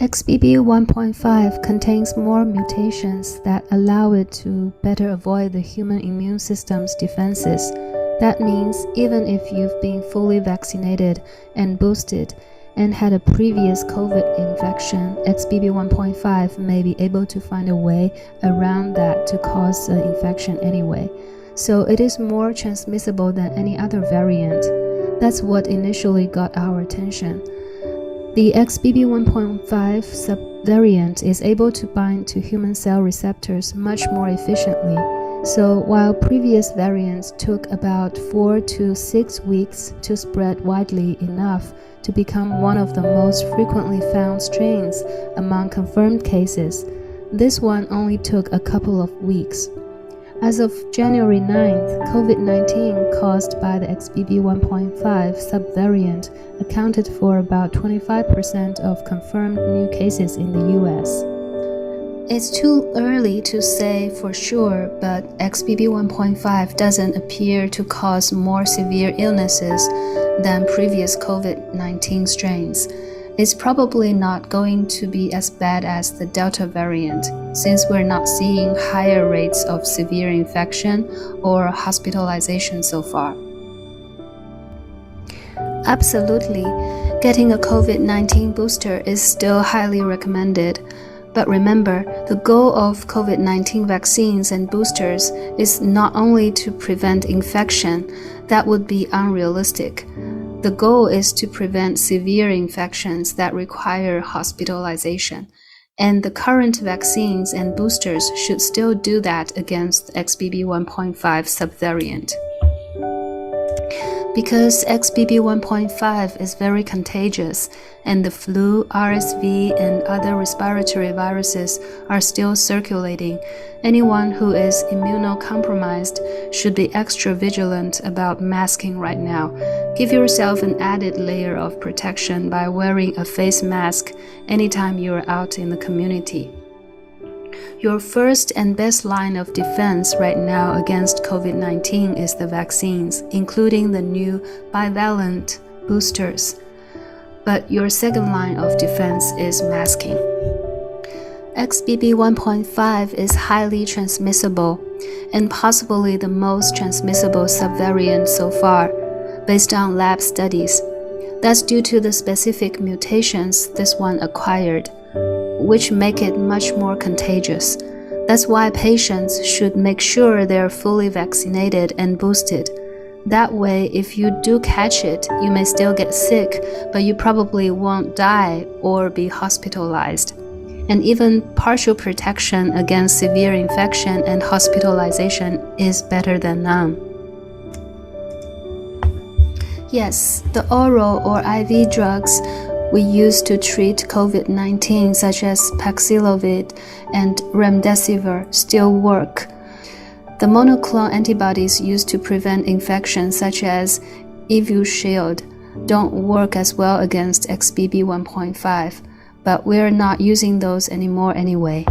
XBB.1.5 contains more mutations that allow it to better avoid the human immune system's defenses. That means even if you've been fully vaccinated and boosted and had a previous COVID infection, XBB.1.5 may be able to find a way around that to cause an infection anyway. So it is more transmissible than any other variant. That's what initially got our attention. The XBB.1.5 subvariant is able to bind to human cell receptors much more efficiently. So while previous variants took about 4 to 6 weeks to spread widely enough to become one of the most frequently found strains among confirmed cases, this one only took a couple of weeks. As of January 9th, COVID-19 caused by the XBB.1.5 subvariant accounted for about 25% of confirmed new cases in the US. It's too early to say for sure, but XBB.1.5 doesn't appear to cause more severe illnesses than previous COVID-19 strains. It's probably not going to be as bad as the Delta variant, since we're not seeing higher rates of severe infection or hospitalization so far. Absolutely, getting a COVID-19 booster is still highly recommended. But remember, the goal of COVID-19 vaccines and boosters is not only to prevent infection. That would be unrealistic. The goal is to prevent severe infections that require hospitalization, and the current vaccines and boosters should still do that against XBB.1.5 subvariant. Because XBB.1.5 is very contagious, and the flu, RSV, and other respiratory viruses are still circulating, anyone who is immunocompromised should be extra vigilant about masking right now. Give yourself an added layer of protection by wearing a face mask anytime you're out in the community. Your first and best line of defense right now against COVID-19 is the vaccines, including the new bivalent boosters. But your second line of defense is masking. XBB.1.5 is highly transmissible and possibly the most transmissible subvariant so far, based on lab studies. That's due to the specific mutations this one acquired, which make it much more contagious. That's why patients should make sure they're fully vaccinated and boosted. That way, if you do catch it, you may still get sick, but you probably won't die or be hospitalized. And even partial protection against severe infection and hospitalization is better than none. Yes, the oral or IV drugs we use to treat COVID-19, such as Paxlovid and Remdesivir, still work. The monoclonal antibodies used to prevent infections, such as Evusheld, don't work as well against XBB.1.5, but we're not using those anymore anyway.